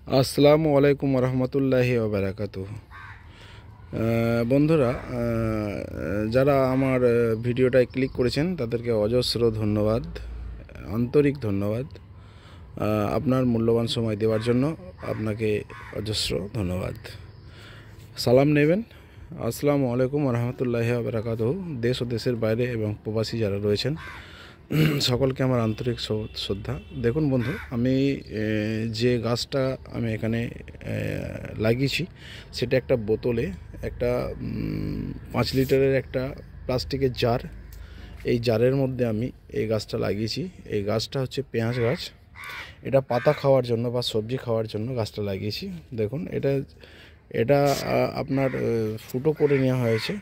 আসসালামু আলাইকুম রহমতুল্লাহি ওবারাকাতুহু। বন্ধুরা, যারা আমার ভিডিওটায় ক্লিক করেছেন তাদেরকে অজস্র ধন্যবাদ, আন্তরিক ধন্যবাদ। আপনার মূল্যবান সময় দেওয়ার জন্য আপনাকে অজস্র ধন্যবাদ। সালাম নেবেন। আসসালামু আলাইকুম রহমতুল্লাহি ওবারাকাতুহু। দেশ ও দেশের বাইরে এবং প্রবাসী যারা রয়েছেন সকলকে আমার আন্তরিক শ্রদ্ধা। দেখুন বন্ধু, আমি যে গাছটা আমি এখানে লাগিয়েছি সেটা একটা বোতলে, একটা 5 লিটারের একটা প্লাস্টিকের জার। এই জারের মধ্যে আমি এই গাছটা লাগিয়েছি। এই গাছটা হচ্ছে পেঁয়াজ গাছ। এটা পাতা খাওয়ার জন্য বা সবজি খাওয়ার জন্য গাছটা লাগিয়েছি। দেখুন, এটা এটা আপনার ফুটো করে নেওয়া হয়েছে,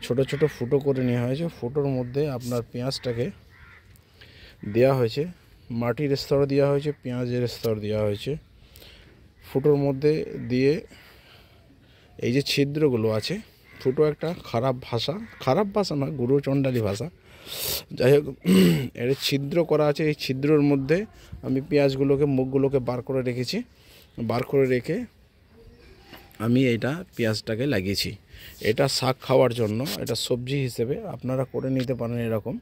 ছোট ছোট ফুটো করে নেওয়া হয়েছে। ফুটোর মধ্যে আপনার পেঁয়াজটাকে দেওয়া হয়েছে, মাটির স্তর দেওয়া হয়েছে, পেঁয়াজের স্তর দেওয়া হয়েছে। ফুটোর মধ্যে দিয়ে এই যে ছিদ্রগুলো আছে, ফুটো একটা খারাপ ভাষা না, গুরুচণ্ডালী ভাষা, যাই হোক, এর ছিদ্র করা আছে। এই ছিদ্রর মধ্যে আমি পেঁয়াজগুলোকে, মুখগুলোকে বার করে রেখেছি। বার করে রেখে আমি এইটা পেঁয়াজটাকে লাগিয়েছি। এটা শাক খাওয়ার জন্য, এটা সবজি হিসেবে আপনারা করে নিতে পারেন। এরকম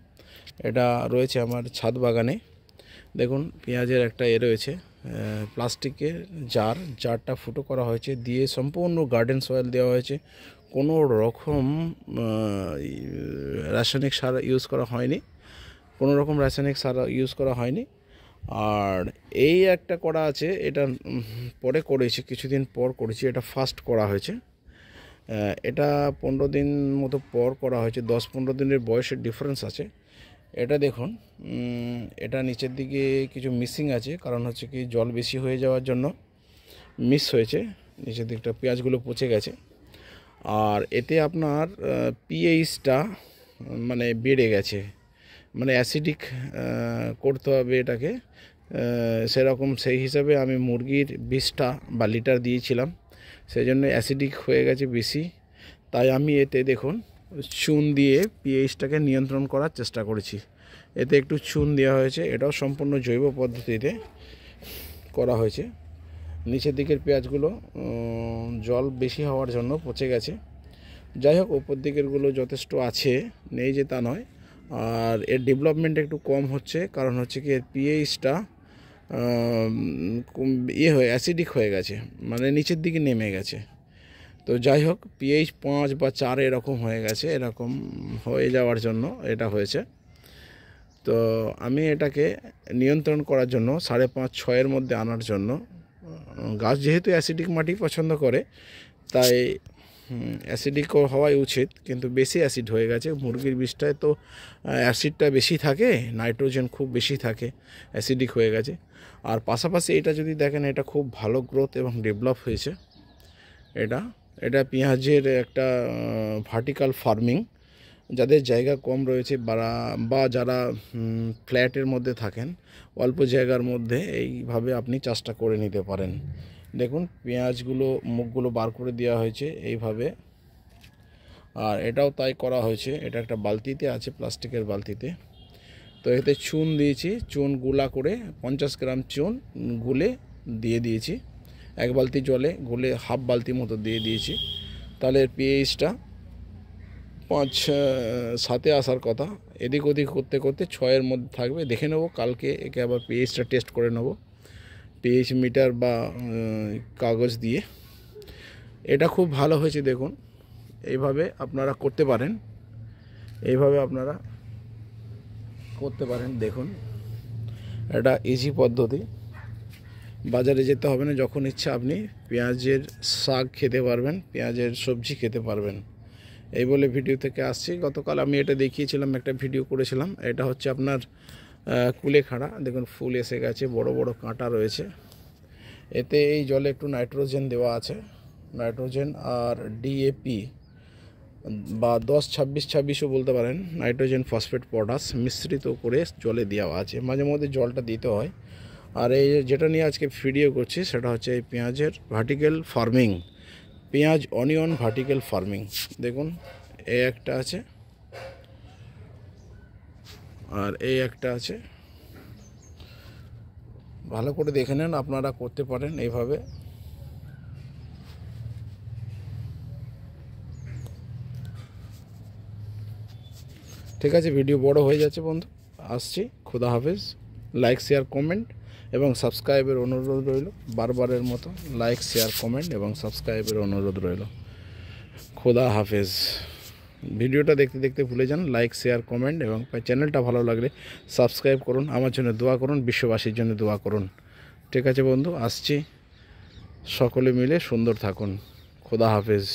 এটা রয়েছে আমার ছাদ বাগানে। দেখুন, পেঁয়াজের একটা রয়েছে প্লাস্টিকের জারটা ফুটো করা হয়েছে, দিয়ে সম্পূর্ণ গার্ডেন সয়েল দেওয়া হয়েছে। কোনো রকম রাসায়নিক সার ইউজ করা হয়নি, আর এই একটা করা আছে, এটা পরে করেছি, কিছুদিন পর করেছি। এটা ফার্স্ট করা হয়েছে। এটা 15 দিন মতো পর করা হয়েছে। 10-15 দিনের বয়সের ডিফারেন্স আছে। এটা দেখুন, এটা নিচের দিকে কিছু মিসিং আছে, কারণ হচ্ছে কি জল বেশি হয়ে যাওয়ার জন্য মিস হয়েছে। নিচের দিকটা পেঁয়াজগুলো পচে গেছে। আর এতে আপনার পিএইচটা মানে বেড়ে গেছে, মানে অ্যাসিডিক করতে হবে এটাকে। সেই হিসাবে আমি মুরগির 20টা বা লিটার দিয়েছিলাম, সেই জন্য অ্যাসিডিক হয়ে গেছে বেশি। তাই আমি এতে দেখুন চুন দিয়ে পিএইচটাকে নিয়ন্ত্রণ করার চেষ্টা করেছি। এতে একটু চুন দেওয়া হয়েছে, এটাও সম্পূর্ণ জৈব পদ্ধতিতে করা হয়েছে। নিচের দিকের পেঁয়াজগুলো জল বেশি হওয়ার জন্য পচে গেছে। যাই হোক, ওপর দিকেরগুলো যথেষ্ট আছে, নেই যে তা নয়। আর এর ডেভেলপমেন্ট একটু কম হচ্ছে, কারণ হচ্ছে কি এর পিএইচটা অ্যাসিডিক হয়ে গেছে, মানে নিচের দিকে নেমে গেছে। তো যাই হোক, পিএইচ 5 বা 4 এরকম হয়ে গেছে। এরকম হয়ে যাওয়ার জন্য এটা হয়েছে। তো আমি এটাকে নিয়ন্ত্রণ করার জন্য 5.5-6-এর মধ্যে আনার জন্য, গাছ যেহেতু অ্যাসিডিক মাটি পছন্দ করে, তাই অ্যাসিডিক হওয়াই উচিত, কিন্তু বেশি অ্যাসিড হয়ে গেছে। মুরগির বিষটায় তো অ্যাসিডটা বেশি থাকে, নাইট্রোজেন খুব বেশি থাকে, অ্যাসিডিক হয়ে গেছে। আর পাশাপাশি এটা যদি দেখেন, এটা খুব ভালো গ্রোথ এবং ডেভেলপ হয়েছে। এটা পেঁয়াজের একটা ভার্টিক্যাল ফার্মিং। যাদের জায়গা কম রয়েছে বা যারা ফ্ল্যাটের মধ্যে থাকেন, অল্প জায়গার মধ্যে এইভাবে আপনি চাষটা করে নিতে পারেন। দেখুন, পেঁয়াজগুলো মুখগুলো বার করে দেওয়া হয়েছে এইভাবে। আর এটাও তাই করা হয়েছে। এটা একটা বালতিতে আছে, প্লাস্টিকের বালতিতে। তো এতে চুন দিয়েছি, চুন গুলা করে 50 গ্রাম চুন গুলে দিয়ে দিয়েছি। 1 বালতি জলে গুলে হাফ বালতি মতো দিয়ে দিয়েছি। তাহলে পিএইচটা 5-7-এ আসার কথা, এদিক ওদিক করতে করতে 6-এর মধ্যে থাকবে। দেখে নেব, কালকে একে আবার পিএইচটা টেস্ট করে নেব পিএইচ মিটার বা কাগজ দিয়ে। এটা খুব ভালো হয়েছে। দেখুন, এইভাবে আপনারা করতে পারেন, দেখুন, এটা ইজি পদ্ধতি। বাজারে যেতে হবে না, যখন ইচ্ছা আপনি পেঁয়াজের শাক খেতে পারবেন, পেঁয়াজের সবজি খেতে পারবেন। এই বলে ভিডিও থেকে আসছি। গতকাল আমি এটা দেখিয়েছিলাম, একটা ভিডিও করেছিলাম। এটা হচ্ছে আপনার কুলেখাড়া। দেখুন, ফুল এসে গেছে, বড় বড় কাঁটা রয়েছে। এতে এই জলে একটু নাইট্রোজেন দেওয়া আছে, নাইট্রোজেন আর ডিএপি বা 10-26-26ও বলতে পারেন, নাইট্রোজেন ফসফেট পটাশ মিশ্রিত করে জলে দেওয়া আছে। মাঝে মধ্যে জলটা দিতে হয়। আর এই যেটা নিয়ে আজকে ভিডিও করছি সেটা হচ্ছে এই পেঁয়াজের ভার্টিক্যাল ফার্মিং, পেঁয়াজ অনিয়ন ভার্টিক্যাল ফার্মিং। দেখুন, এই একটা আছে আর এই একটা আছে। ভালো করে দেখে নেন, আপনারা করতে পারেন এইভাবে। ঠিক আছে, ভিডিও বড় হয়ে যাচ্ছে বন্ধু, আসছি। খুদা হাফেজ। লাইক শেয়ার কমেন্ট এবং সাবস্ক্রাইবের অনুরোধ রইল। বারবারের মতো লাইক শেয়ার কমেন্ট এবং সাবস্ক্রাইবের অনুরোধ রইল। খুদা হাফেজ। ভিডিওটা দেখতে দেখতে ভুলে যান লাইক শেয়ার কমেন্ট, এবং চ্যানেলটা ভালো লাগলে সাবস্ক্রাইব করুন। আমার জন্য দোয়া করুন, বিশ্ববাসীর জন্য দোয়া করুন। ঠিক আছে বন্ধু, আসছি। সকলে মিলে সুন্দর থাকুন। খুদা হাফেজ।